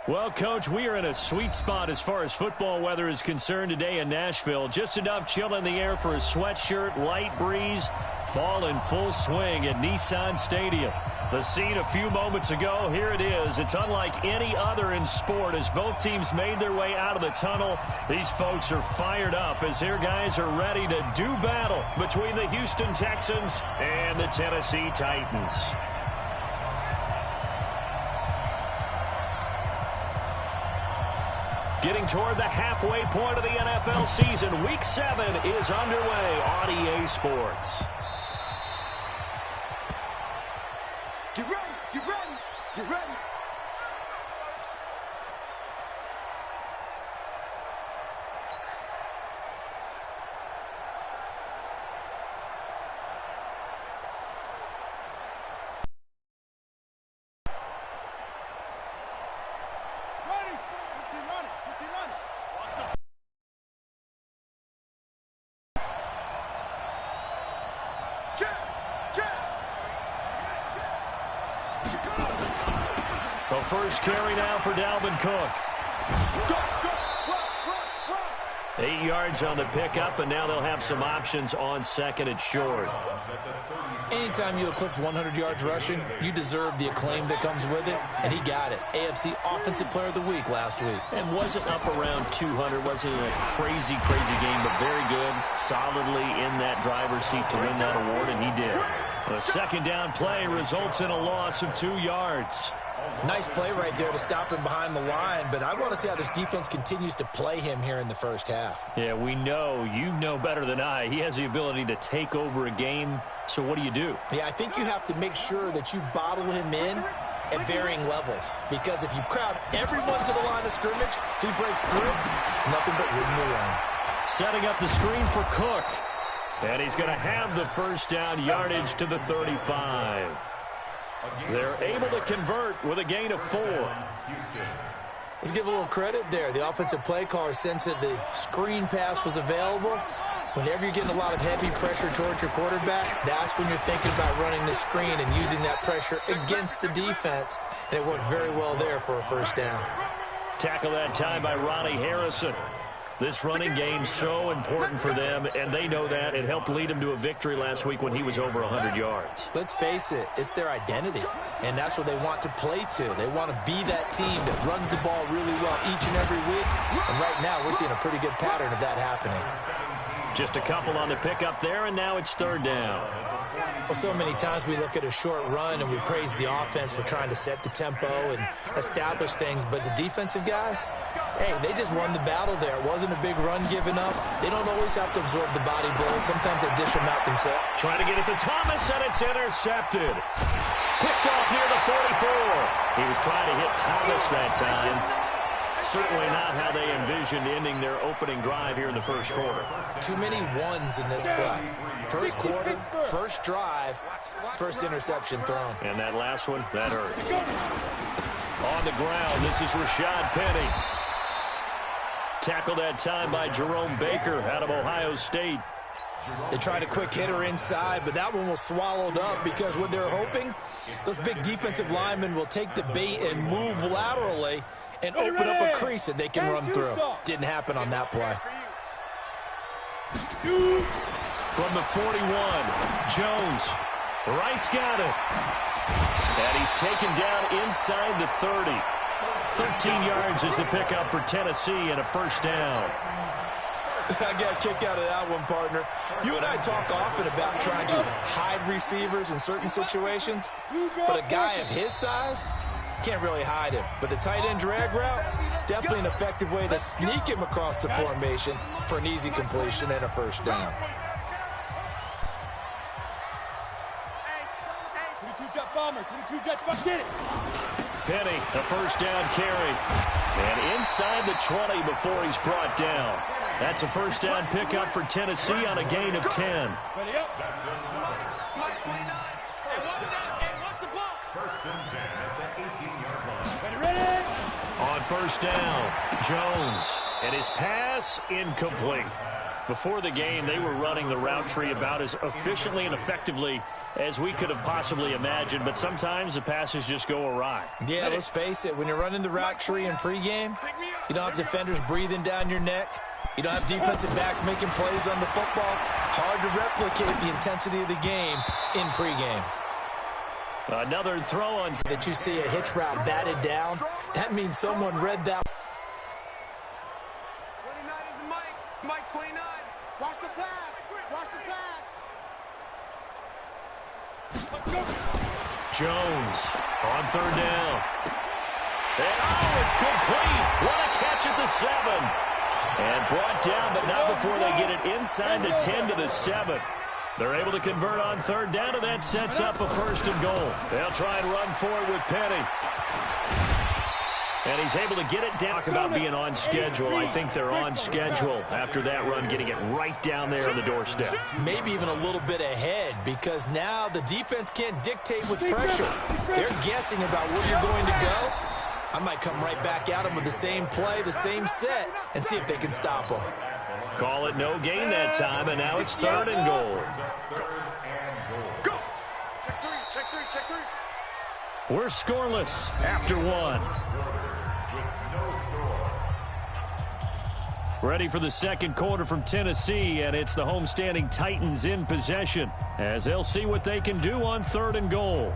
Well, Coach, we are in a sweet spot as far as football weather is concerned today in Nashville. Just enough chill in the air for a sweatshirt, light breeze, fall in full swing at Nissan Stadium. The scene a few moments ago, here it is. It's unlike any other in sport as both teams made their way out of the tunnel. These folks are fired up as their guys are ready to do battle between the Houston Texans and the Tennessee Titans. Getting toward the halfway point of the NFL season, Week 7 is underway on EA Sports. Get ready, get ready, get ready. The first carry now for Dalvin Cook. 8 yards on the pickup, and now they'll have some options on second and short. Anytime you eclipse 100 yards rushing, you deserve the acclaim that comes with it, and he got it. AFC Offensive Player of the Week last week. And wasn't up around 200, wasn't a crazy game, but very good, solidly in that driver's seat to win that award, and he did. The second down play results in a loss of 2 yards. Nice play right there to stop him behind the line, but I want to see how this defense continues to play him here in the first half. Yeah, we know, you know better than I, he has the ability to take over a game, so what do you do? Yeah, I think you have to make sure that you bottle him in at varying levels, because if you crowd everyone to the line of scrimmage, if he breaks through, it's nothing but room to run. Setting up the screen for Cook, and he's going to have the first down yardage to the 35. They're able to convert with a gain of 4. Let's give a little credit there. The offensive play caller sensed that the screen pass was available. Whenever you're getting a lot of heavy pressure towards your quarterback, that's when you're thinking about running the screen and using that pressure against the defense. And it worked very well there for a first down. Tackle that time by Ronnie Harrison. This running game's so important for them, and they know that. It helped lead them to a victory last week when he was over 100 yards. Let's face it, it's their identity, and that's what they want to play to. They want to be that team that runs the ball really well each and every week, and right now we're seeing a pretty good pattern of that happening. Just a couple on the pickup there, and now it's third down. Well, so many times we look at a short run and we praise the offense for trying to set the tempo and establish things, but the defensive guys, hey, they just won the battle there. It wasn't a big run given up. They don't always have to absorb the body blows. Sometimes they dish them out themselves. Trying to get it to Thomas, and it's intercepted. Picked off near the 44. He was trying to hit Thomas that time. Certainly not how they envisioned ending their opening drive here in the first quarter. Too many ones in this play. First quarter, first drive, first interception thrown. And that last one, that hurts. On the ground, this is Rashad Penny. Tackled that time by Jerome Baker out of Ohio State. They tried a quick hitter inside, but that one was swallowed up because what they're hoping, those big defensive linemen will take the bait and move laterally and open up a crease that they can run through. Didn't happen on that play. From the 41, Jones. Wright's got it. And he's taken down inside the 30. 13 yards is the pickup for Tennessee and a first down. I got a kick out of that one, partner. You and I talk often about trying to hide receivers in certain situations, but a guy of his size can't really hide him. But the tight end drag route, definitely an effective way to sneak him across the formation for an easy completion and a first down. Penny, a first down carry. And inside the 20 before he's brought down. That's a first down pickup for Tennessee on a gain of 10. On first down, Jones. And his pass incomplete. Before the game, they were running the route tree about as efficiently and effectively as we could have possibly imagined, but sometimes the passes just go awry. Yeah, let's face it, when you're running the route tree in pregame, you don't have defenders breathing down your neck. You don't have defensive backs making plays on the football. Hard to replicate the intensity of the game in pregame. Another throw on that you see a hitch route batted down. That means someone read that. 29 is Mike. Mike 29. Watch the pass. Watch the pass. Jones on third down. And it's complete. What a catch at the 7. And brought down, but not before they get it inside the 10 to the 7. They're able to convert on third down, and that sets up a 1st and goal. They'll try and run forward with Penny. And he's able to get it down. Talk about being on schedule. I think they're on schedule after that run, getting it right down there on the doorstep. Maybe even a little bit ahead, because now the defense can't dictate with pressure. They're guessing about where you're going to go. I might come right back at them with the same play, the same set, and see if they can stop them. Call it no gain that time, and now it's 3rd and goal. Go. Check three, check three, check three. We're scoreless after 1. Ready for the 2nd quarter from Tennessee, and it's the homestanding Titans in possession as they'll see what they can do on 3rd and goal.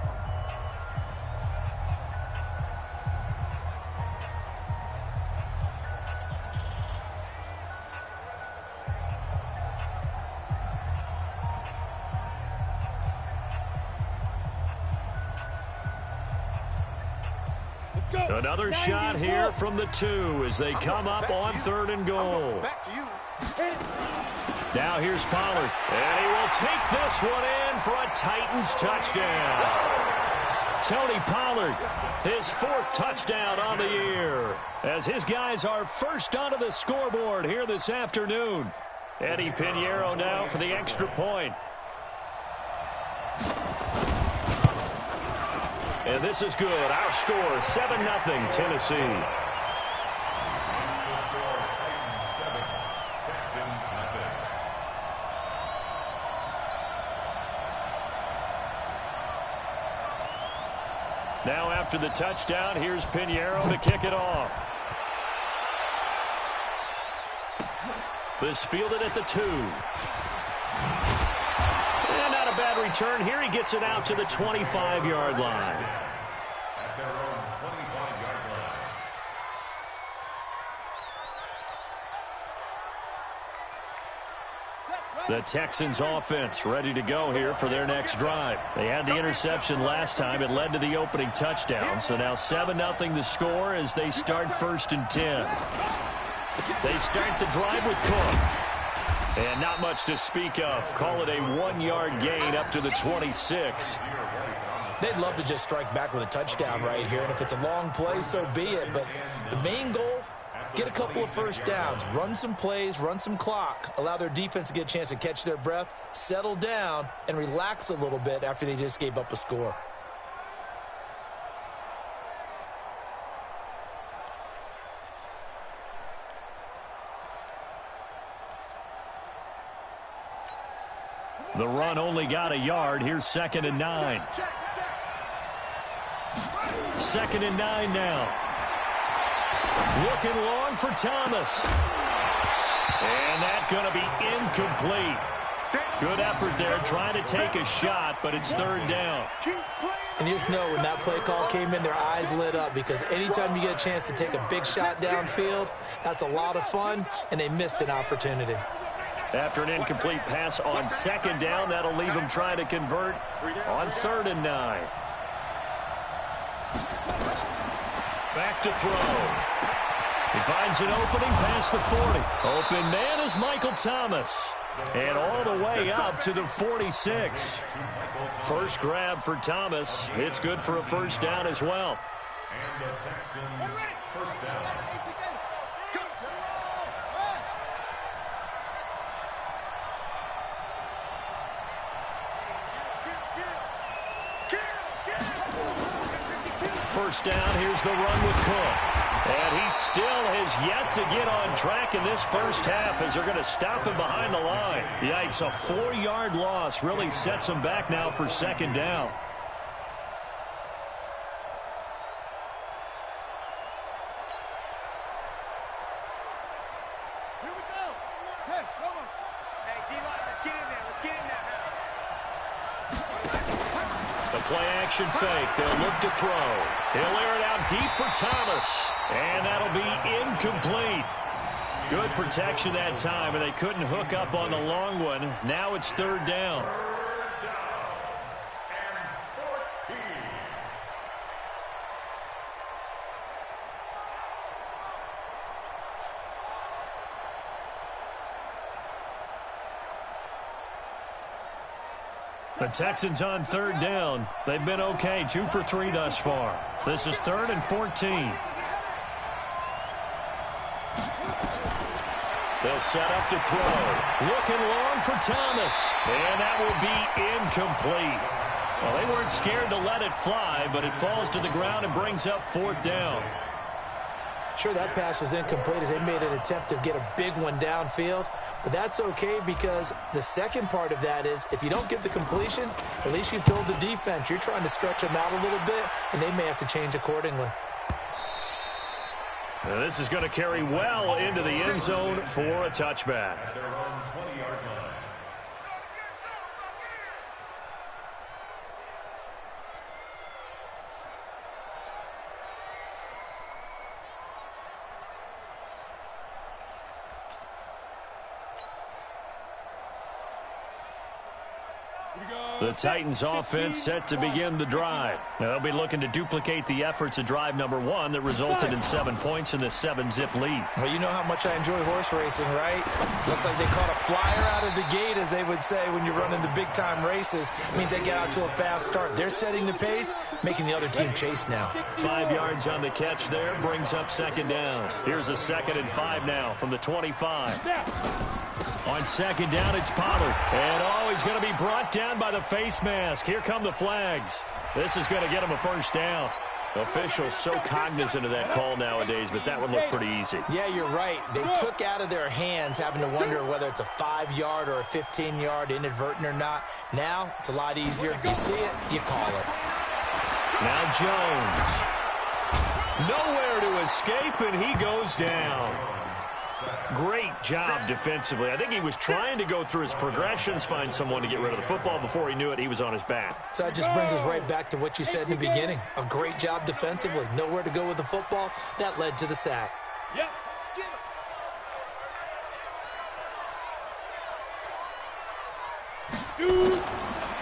Another shot here from the 2 as they come up on 3rd and goal. Back to you. Now here's Pollard, and he will take this one in for a Titans touchdown. Tony Pollard, his 4th touchdown on the year, as his guys are first onto the scoreboard here this afternoon. Eddie Pinheiro now for the extra point. And this is good. Our score, 7-0 Tennessee. Now after the touchdown, here's Pinheiro to kick it off. This fielded at the 2. And not a bad return here. He gets it out to the 25-yard line. The Texans offense ready to go here for their next drive. They had the interception last time. It led to the opening touchdown. So now 7-0 the score as they start 1st and 10. They start the drive with Cook. And not much to speak of. Call it a 1-yard gain up to the 26. They'd love to just strike back with a touchdown right here. And if it's a long play, so be it. But the main goal, get a couple of first downs, run some plays, run some clock, allow their defense to get a chance to catch their breath, settle down, and relax a little bit after they just gave up a score. The run only got a yard. Here's 2nd and 9. 2nd and 9 now. Looking long for Thomas. And that's going to be incomplete. Good effort there trying to take a shot, but it's 3rd down. And you just know when that play call came in, their eyes lit up, because anytime you get a chance to take a big shot downfield, that's a lot of fun, and they missed an opportunity. After an incomplete pass on 2nd down, that'll leave them trying to convert on 3rd and 9. Back to throw. He finds an opening past the 40. Open man is Michael Thomas. And all the way up to the 46. First grab for Thomas. It's good for a 1st down as well. And the Texans' 1st down. First down, here's the run with Cook. And he still has yet to get on track in this first half as they're going to stop him behind the line. Yikes, a 4-yard loss really sets him back now for second down. Here we go. Hey, come on. Hey, D-line, let's get in there. Let's get in there now. The play-action fake. They'll look to throw. He'll air it out deep for Thomas. And that'll be incomplete. Good protection that time, and they couldn't hook up on the long one. Now it's third down. The Texans on third down. They've been okay, 2 for 3 thus far. This is 3rd and 14. They'll set up to throw. Looking long for Thomas. And that will be incomplete. Well, they weren't scared to let it fly, but it falls to the ground and brings up 4th down. Sure, that pass was incomplete as they made an attempt to get a big one downfield. But that's okay because the second part of that is if you don't get the completion, at least you've told the defense you're trying to stretch them out a little bit, and they may have to change accordingly. Now this is going to carry well into the end zone for a touchback. The Titans offense set to begin the drive. Now they'll be looking to duplicate the efforts of drive number 1 that resulted in 7 points in the 7-zip lead. Well, you know how much I enjoy horse racing, right? Looks like they caught a flyer out of the gate, as they would say when you're running the big-time races. It means they get out to a fast start. They're setting the pace, making the other team chase now. 5 yards on the catch there, brings up second down. Here's a 2nd and 5 now from the 25. On second down, it's Pollard. And, he's going to be brought down by the face mask. Here come the flags. This is going to get him a first down. Officials so cognizant of that call nowadays, but that would look pretty easy. Yeah, you're right. They took out of their hands having to wonder whether it's a 5-yard or a 15-yard inadvertent or not. Now, it's a lot easier. You see it, you call it. Now Jones. Nowhere to escape, and he goes down. Great job defensively. I think he was trying to go through his progressions, find someone to get rid of the football. Before he knew it, he was on his back. So that just brings us right back to what you said in the beginning. A great job defensively. Nowhere to go with the football. That led to the sack. Yep.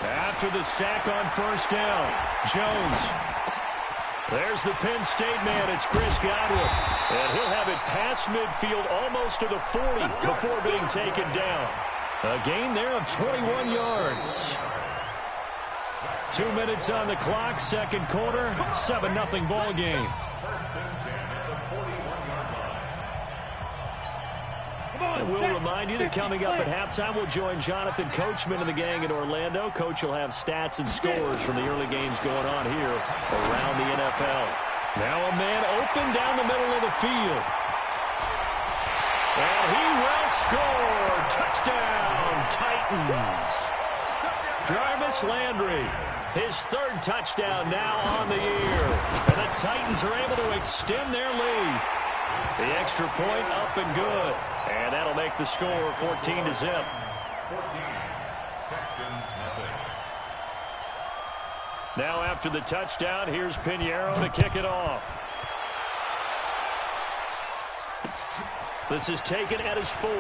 After the sack on first down, Jones. There's the Penn State man. It's Chris Godwin. And he'll have it past midfield almost to the 40 before being taken down. A gain there of 21 yards. 2 minutes on the clock, second quarter, 7-0 ball game. I will remind you that coming up at halftime, we'll join Jonathan Coachman and the gang in Orlando. Coach will have stats and scores from the early games going on here around the NFL. Now a man open down the middle of the field. And he will score. Touchdown, Titans. Jarvis Landry, his 3rd touchdown now on the year. And the Titans are able to extend their lead. The extra point up and good. And that'll make the score 14-0. 14, Texans nothing. Now after the touchdown, here's Pinheiro to kick it off. This is taken at his 4.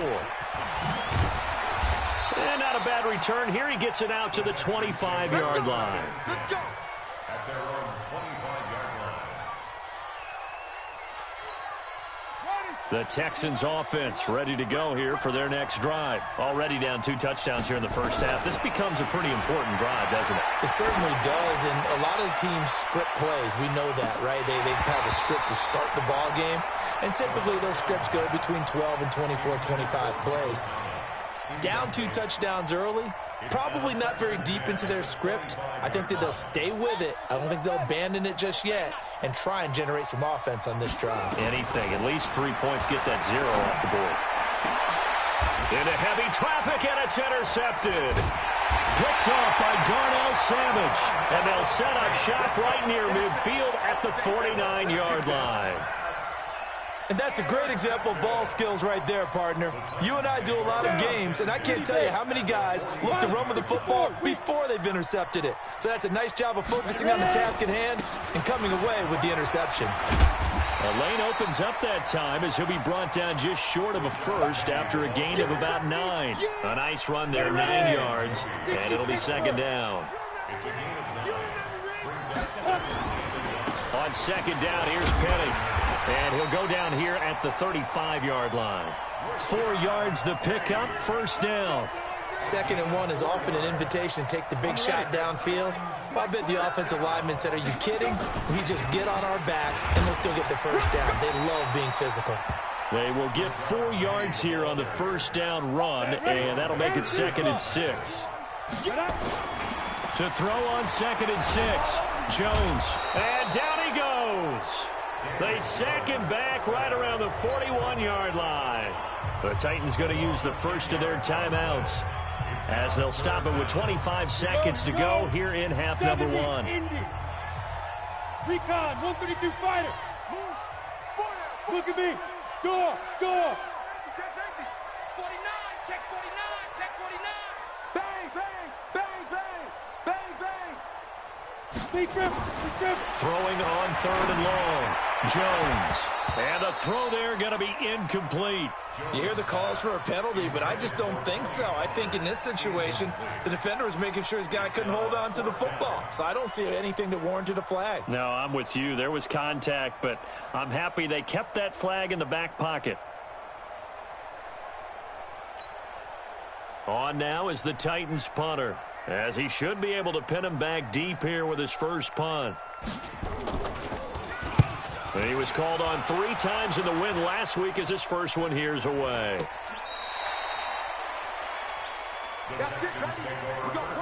And not a bad return here. He gets it out to the 25-yard line. Let's go. At their own 25-yard line. The Texans offense ready to go here for their next drive. Already down 2 touchdowns here in the first half. This becomes a pretty important drive, doesn't it? It certainly does, and a lot of teams script plays. We know that, right? They have a script to start the ball game, and typically those scripts go between 12 and 24, 25 plays. Down 2 touchdowns early, Probably not very deep into their script. I think that they'll stay with it. I don't think they'll abandon it just yet and try and generate some offense on this drive. Anything. At least 3 points, get that 0 off the board. Into heavy traffic, and it's intercepted. Picked off by Darnell Savage. And they'll set up shop right near midfield at the 49-yard line. And that's a great example of ball skills right there, partner. You and I do a lot of games, and I can't tell you how many guys look to run with the football before they've intercepted it. So that's a nice job of focusing on the task at hand and coming away with the interception. A lane opens up that time as he'll be brought down just short of a first after a gain of about 9. A nice run there, 9 yards, and it'll be second down. On second down, here's Penny. And he'll go down here at the 35-yard line. 4 yards the pickup, first down. 2nd and 1 is often an invitation to take the big shot downfield. I bet the offensive lineman said, are you kidding? We just get on our backs and we'll still get the first down. They love being physical. They will get 4 yards here on the first down run, and that'll make it 2nd and 6. To throw on 2nd and 6, Jones. And down he goes. They sack him back right around the 41-yard line. The Titans going to use the first of their timeouts as they'll stop it with 25 seconds to go here in half number 1. Recon, 132 fighter. Look at me. Door. 49, check 49, check 49. Bang, bang, bang, bang, bang, bang. Big grip. Throwing on 3rd and long. Jones. And the throw there going to be incomplete. You hear the calls for a penalty, but I just don't think so. I think in this situation, the defender was making sure his guy couldn't hold on to the football. So I don't see anything that warranted a flag. No, I'm with you. There was contact, but I'm happy they kept that flag in the back pocket. On now is the Titans punter, as he should be able to pin him back deep here with his first punt. He was called on 3 times in the win last week as his first one here's away. That's it, ready? We go at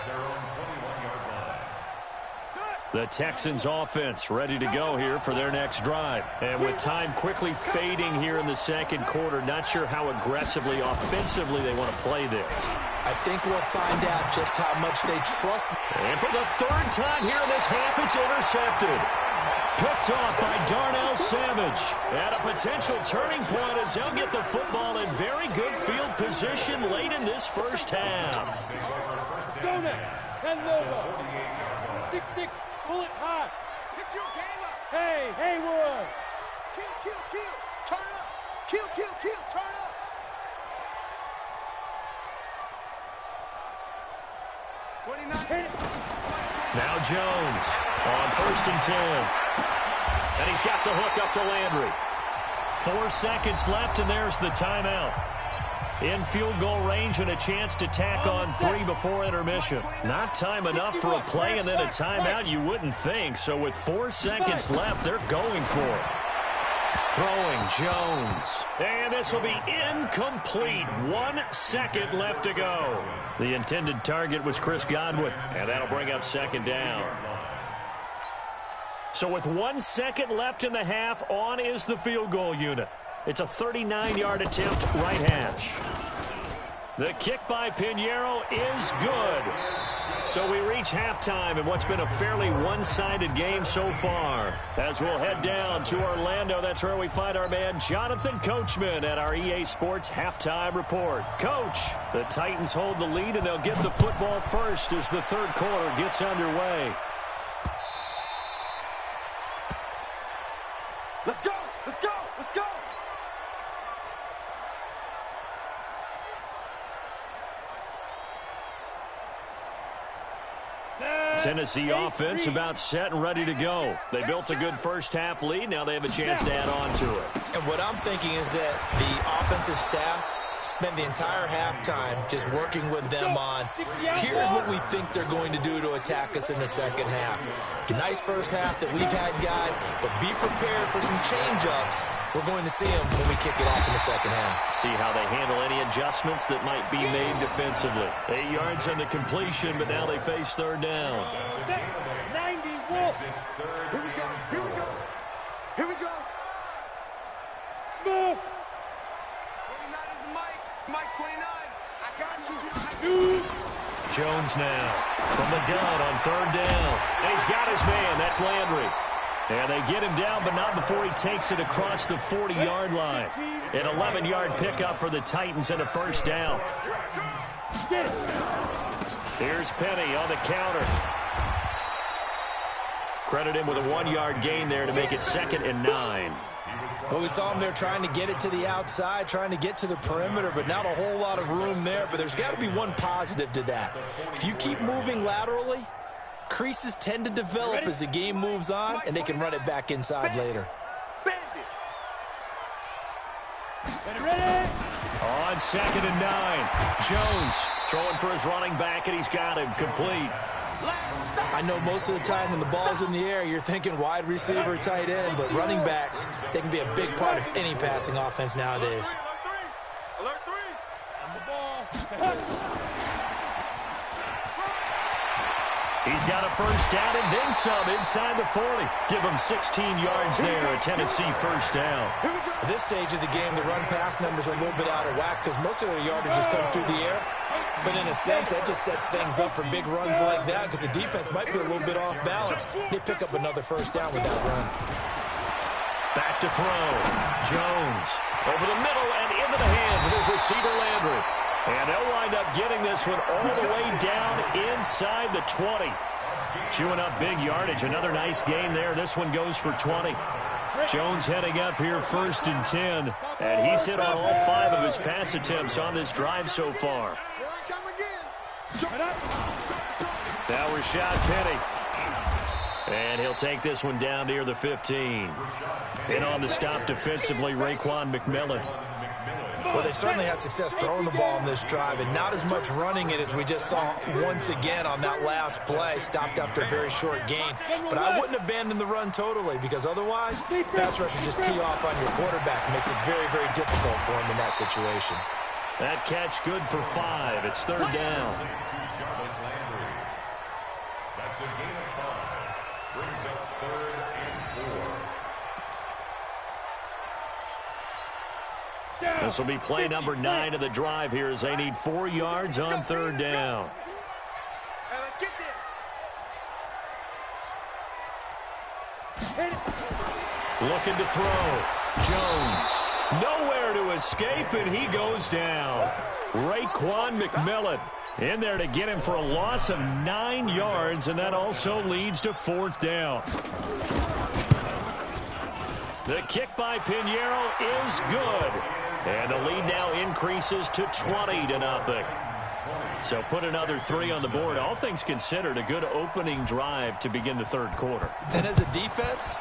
their own 21-yard line. The Texans offense ready to go here for their next drive. And with time quickly fading here in the second quarter, not sure how aggressively, offensively they want to play this. I think we'll find out just how much they trust. And for the 3rd time here in this half, it's intercepted. Picked off by Darnell Savage. At a potential turning point as they'll get the football in very good field position late in this first half. Go now. 10 logo. 6-6. Pull it high. Pick your game up. Hey, Haywood. Kill. Turn up. Kill. Turn up. Now Jones on 1st and 10. And he's got the hook up to Landry. 4 seconds left, and there's the timeout. In field goal range and a chance to tack on 3 before intermission. Not time enough for a play and then a timeout, you wouldn't think. So with 4 seconds left, they're going for it. Throwing Jones. And this will be incomplete. 1 second left to go. The intended target was Chris Godwin, and that'll bring up second down. So with 1 second left in the half, on is the field goal unit. It's a 39-yard attempt, right hash. The kick by Pinheiro is good. So we reach halftime in what's been a fairly one-sided game so far. As we'll head down to Orlando, that's where we find our man Jonathan Coachman at our EA Sports Halftime Report. Coach, the Titans hold the lead, and they'll get the football first as the 3rd quarter gets underway. Let's go. Tennessee offense about set and ready to go. They built a good first half lead. Now they have a chance to add on to it. And what I'm thinking is that the offensive staff spent the entire halftime just working with them on, here's what we think they're going to do to attack us in the second half. Nice first half that we've had, guys, but be prepared for some change-ups. We're going to see them when we kick it off in the second half. See how they handle any adjustments that might be made defensively. 8 yards on the completion, but now they face third down. 90 Wolf. Here we go. Here we go. Here we go. Smooth. 29 is Mike. Mike 29. I got you. Jones now from the gun on third down. And he's got his man. That's Landry. And they get him down, but not before he takes it across the 40-yard line. An 11-yard pickup for the Titans and a first down. Here's Penny on the counter. Credit him with a 1-yard gain there to make it 2nd and 9. Well, we saw him there trying to get it to the outside, trying to get to the perimeter, but not a whole lot of room there. But there's got to be one positive to that. If you keep moving laterally, creases tend to develop as the game moves on, and they can run it back inside later. On 2nd and 9, Jones throwing for his running back, and he's got him complete. I know most of the time when the ball's in the air, you're thinking wide receiver, tight end, but running backs, they can be a big part of any passing offense nowadays. Alert 3. On the ball. He's got a first down and then some inside the 40. Give him 16 yards there, a Tennessee first down. At this stage of the game, the run-pass numbers are a little bit out of whack because most of the yardage has come through the air. But in a sense, that just sets things up for big runs like that because the defense might be a little bit off balance. They pick up another first down with that run. Back to throw. Jones over the middle and into the hands of his receiver, Landry. And they'll wind up getting this one all the way down inside the 20. Chewing up big yardage. Another nice gain there. This one goes for 20. Jones heading up here 1st and 10. And he's hit on all 5 of his pass attempts on this drive so far. Here I come again. Now Rashad Penny. And he'll take this one down near the 15. And on the stop defensively, Raekwon McMillan. Well, they certainly had success throwing the ball in this drive, and not as much running it as we just saw once again on that last play. Stopped after a very short gain. But I wouldn't abandon the run totally because otherwise, pass rushers just tee off on your quarterback. Makes it very, very difficult for him in that situation. That catch good for 5. It's third down. That's a gain of 5. Brings up 3rd and 4. This will be play number 9 of the drive here as they need 4 yards on third down. Hey, let's get there. Looking to throw. Jones. Nowhere to escape, and he goes down. Raekwon McMillan in there to get him for a loss of 9 yards, and that also leads to 4th down. The kick by Pinheiro is good. And the lead now increases to 20-0. So put another 3 on the board. All things considered, a good opening drive to begin the third quarter. And as a defense,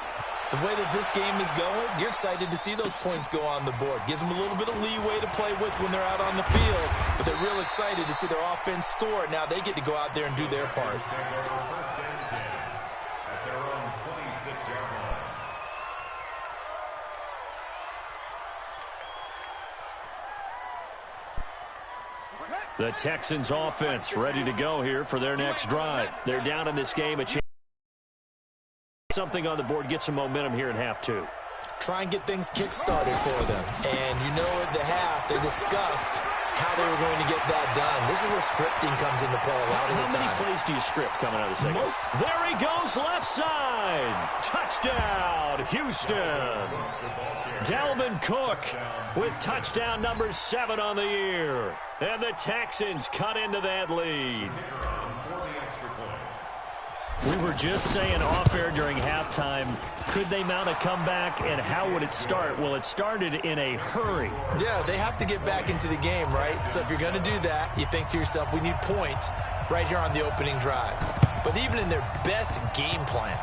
the way that this game is going, you're excited to see those points go on the board. Gives them a little bit of leeway to play with when they're out on the field. But they're real excited to see their offense score. Now they get to go out there and do their part. The Texans offense ready to go here for their next drive. They're down in this game. A chance something on the board, get some momentum here in half 2. Try and get things kick-started for them. And you know at the half, they discussed how they were going to get that done. This is where scripting comes into play a lot of the time. How many plays do you script coming out of the second? There he goes, left side. Touchdown, Houston. Dalvin Cook with touchdown number 7 on the year. And the Texans cut into that lead. We were just saying off-air during halftime, could they mount a comeback, and how would it start? Well, it started in a hurry. Yeah, they have to get back into the game, right? So if you're going to do that, you think to yourself, we need points right here on the opening drive. But even in their best game plan,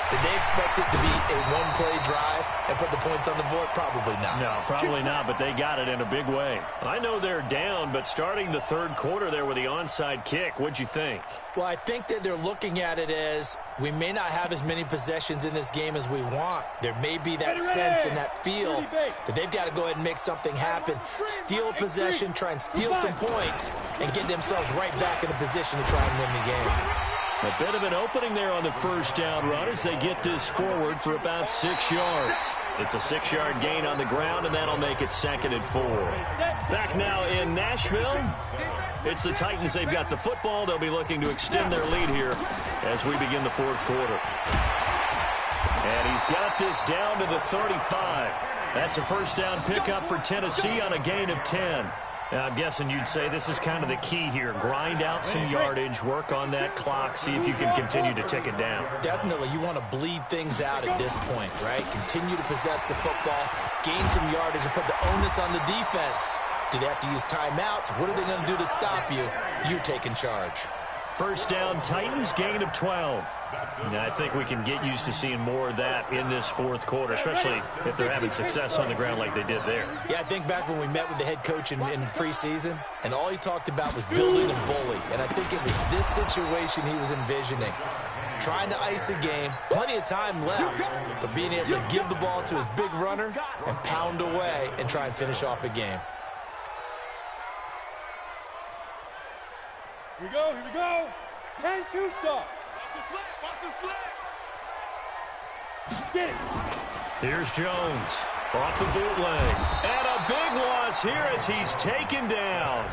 Did they expect it to be a one-play drive and put the points on the board? Probably not. No, probably not, but they got it in a big way. I know they're down, but starting the third quarter there with the onside kick, what'd you think? Well, I think that they're looking at it as we may not have as many possessions in this game as we want. There may be that sense and that feel that they've got to go ahead and make something happen, steal a possession, try and steal some points, and get themselves right back in a position to try and win the game. A bit of an opening there on the first down run as they get this forward for about 6 yards. It's a 6-yard gain on the ground, and that'll make it 2nd and 4. Back now in Nashville. It's the Titans. They've got the football. They'll be looking to extend their lead here as we begin the fourth quarter. And he's got this down to the 35. That's a first down pickup for Tennessee on a gain of 10. Now, I'm guessing you'd say this is kind of the key here. Grind out some yardage, work on that clock, see if you can continue to tick it down. Definitely. You want to bleed things out at this point, right? Continue to possess the football, gain some yardage, and put the onus on the defense. Do they have to use timeouts? What are they going to do to stop you? You're taking charge. First down, Titans, gain of 12. Now, I think we can get used to seeing more of that in this fourth quarter, especially if they're having success on the ground like they did there. Yeah, I think back when we met with the head coach in preseason, and all he talked about was building a bully. And I think it was this situation he was envisioning. Trying to ice a game, plenty of time left, but being able to give the ball to his big runner and pound away and try and finish off a game. Here we go, here we go. 10-2 stop. Watch the slip. Get it. Here's Jones off the bootleg. And a big loss here as he's taken down.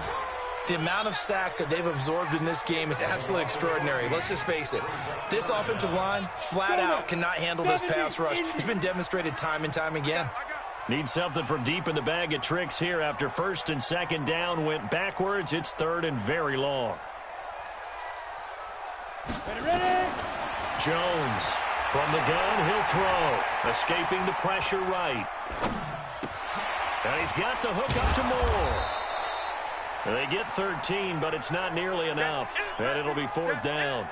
The amount of sacks that they've absorbed in this game is absolutely extraordinary. Let's just face it. This offensive line, flat out, cannot handle this pass rush. It's been demonstrated time and time again. Need something from deep in the bag of tricks here after first and second down went backwards. It's third and very long. Ready? Jones from the gun, he'll throw. Escaping the pressure right. And he's got the hook up to Moore. They get 13, but it's not nearly enough. And it'll be fourth down.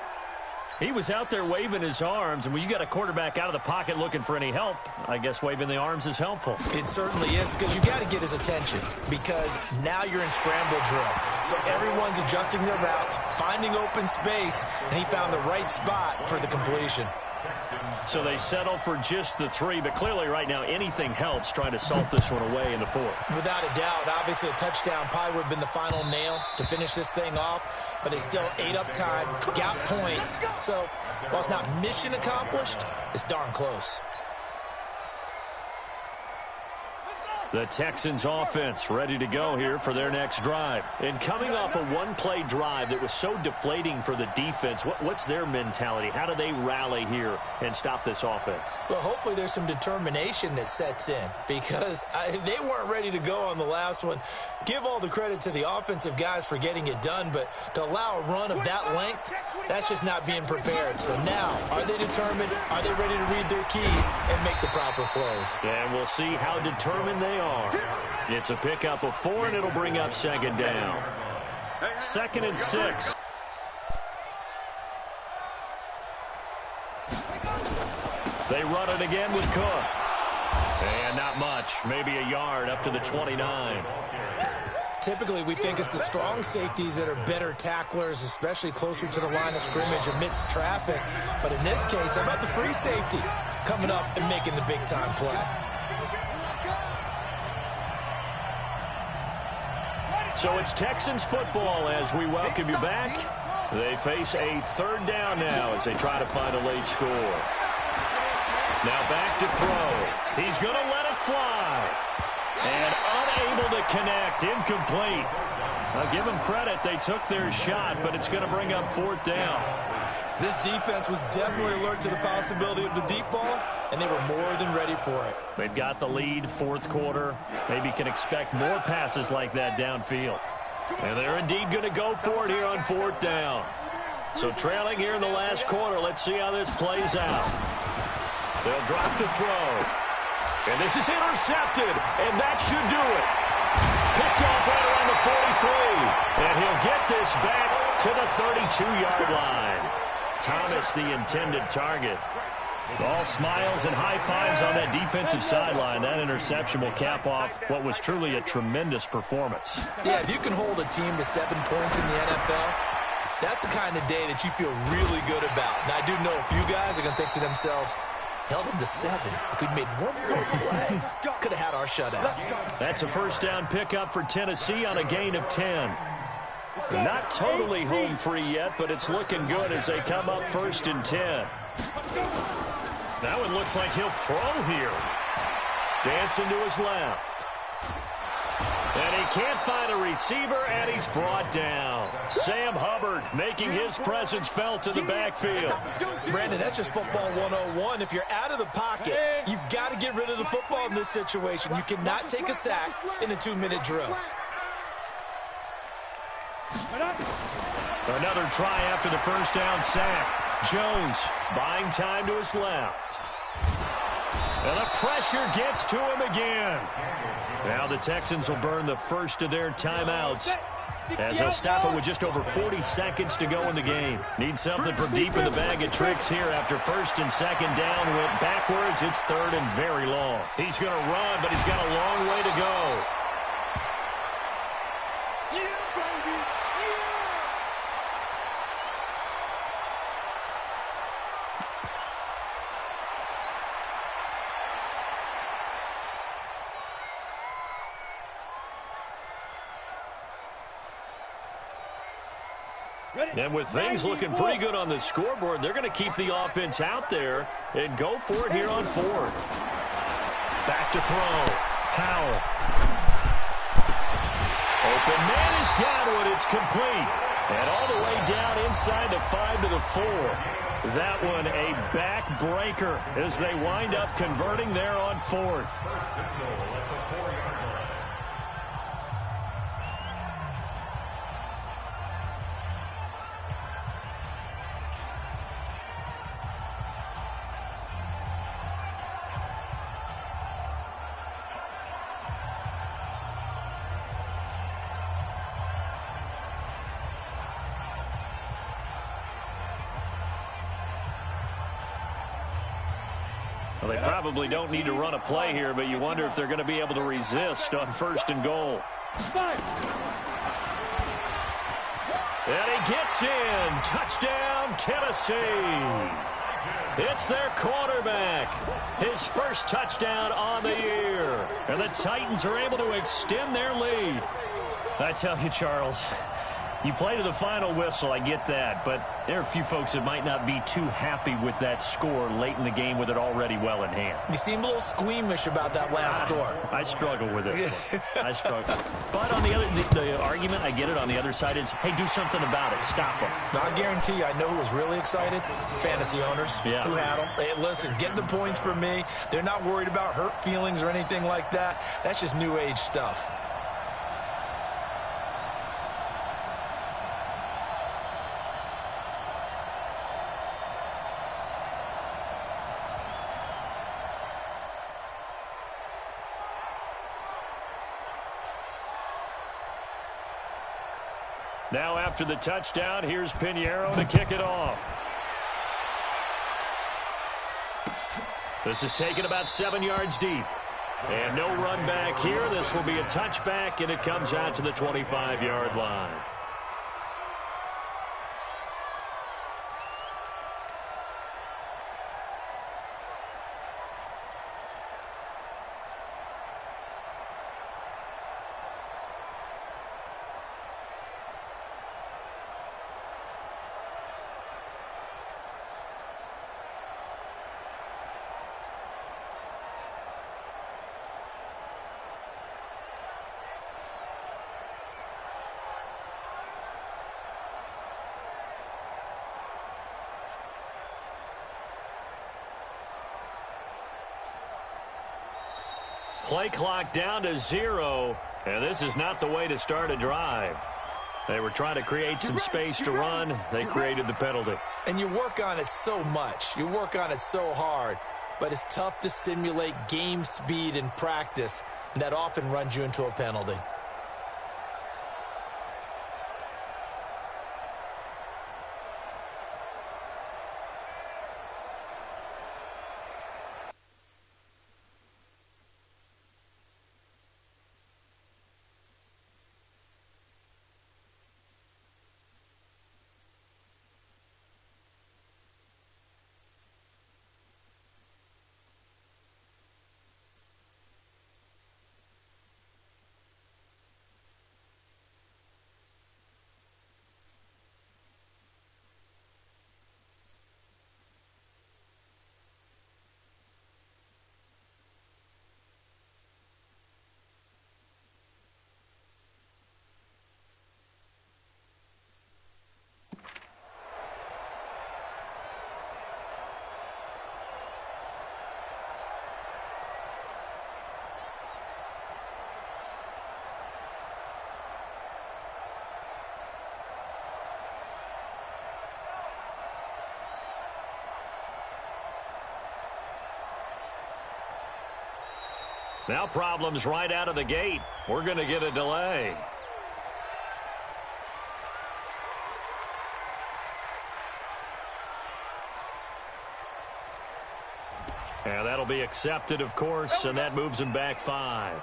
He was out there waving his arms, and when you got a quarterback out of the pocket looking for any help, I guess waving the arms is helpful. It certainly is, because you got to get his attention, because now you're in scramble drill. So everyone's adjusting their routes, finding open space, and he found the right spot for the completion. So they settle for just the 3, but clearly right now anything helps trying to salt this one away in the fourth. Without a doubt, obviously a touchdown probably would have been the final nail to finish this thing off, but it's still ate up time, got points. So while it's not mission accomplished, it's darn close. The Texans offense ready to go here for their next drive. And coming off a one-play drive that was so deflating for the defense, what's their mentality? How do they rally here and stop this offense? Well, hopefully there's some determination that sets in, because they weren't ready to go on the last one. Give all the credit to the offensive guys for getting it done, but to allow a run of that length, that's just not being prepared. So now, are they determined? Are they ready to read their keys and make the proper plays? And we'll see how determined they are. It's a pickup of 4, and it'll bring up second down. 2nd and 6. They run it again with Cook. And not much, maybe a yard up to the 29. Typically, we think it's the strong safeties that are better tacklers, especially closer to the line of scrimmage amidst traffic. But in this case, how about the free safety coming up and making the big-time play? So it's Texans football as we welcome you back. They face a third down now as they try to find a late score. Now back to throw. He's going to let it fly. And unable to connect. Incomplete. I'll give them credit. They took their shot, but it's going to bring up fourth down. This defense was definitely alert to the possibility of the deep ball, and they were more than ready for it. They've got the lead, fourth quarter. Maybe can expect more passes like that downfield. And they're indeed going to go for it here on fourth down. So trailing here in the last quarter, let's see how this plays out. They'll drop to throw. And this is intercepted, and that should do it. Picked off right around the 43. And he'll get this back to the 32-yard line. Thomas, the intended target. All smiles and high fives on that defensive sideline. That interception will cap off what was truly a tremendous performance. Yeah, if you can hold a team to 7 points in the NFL, that's the kind of day that you feel really good about. And I do know a few guys are going to think to themselves, held them to 7. If we'd made one more play, could have had our shutout. That's a first down pickup for Tennessee on a gain of 10. Not totally home free yet, but it's looking good as they come up 1st and 10. Now it looks like he'll throw here. Dancing to his left. And he can't find a receiver, and he's brought down. Sam Hubbard making his presence felt in the backfield. Brandon, that's just football 101. If you're out of the pocket, you've got to get rid of the football in this situation. You cannot take a sack in a 2-minute drill. Another try after the first down sack. Jones buying time to his left. And the pressure gets to him again. Now the Texans will burn the first of their timeouts as they'll stop it with just over 40 seconds to go in the game. Need something from deep in the bag of tricks here after 1st and 2nd down. Went backwards. It's 3rd and very long. He's going to run, but he's got a long way to go. And with things looking pretty good on the scoreboard, they're going to keep the offense out there and go for it here on 4th. Back to throw. Powell. Open man has got it. It's complete. And all the way down inside the 5 to the 4. That one a backbreaker as they wind up converting there on 4th. Well, they probably don't need to run a play here, but you wonder if they're going to be able to resist on 1st and goal. And he gets in. Touchdown, Tennessee. It's their quarterback. His first touchdown on the year. And the Titans are able to extend their lead. I tell you, Charles, you play to the final whistle, I get that, but there are a few folks that might not be too happy with that score late in the game with it already well in hand. You seem a little squeamish about that last score. I struggle with this one. I struggle. But on the other, the argument, I get it, on the other side is, hey, do something about it. Stop them. Now, I guarantee you, I know who was really excited. Fantasy owners who had them. Hey, listen, get the points for me. They're not worried about hurt feelings or anything like that. That's just new age stuff. Now after the touchdown, here's Pinheiro to kick it off. This is taken about 7 yards deep. And no run back here. This will be a touchback, and it comes out to the 25-yard line. Play clock down to 0, and this is not the way to start a drive. They were trying to create some space to run. They created the penalty. And you work on it so much. You work on it so hard. But it's tough to simulate game speed in practice. And that often runs you into a penalty. Now problems right out of the gate. We're going to get a delay. And that'll be accepted, of course, and that moves him back 5.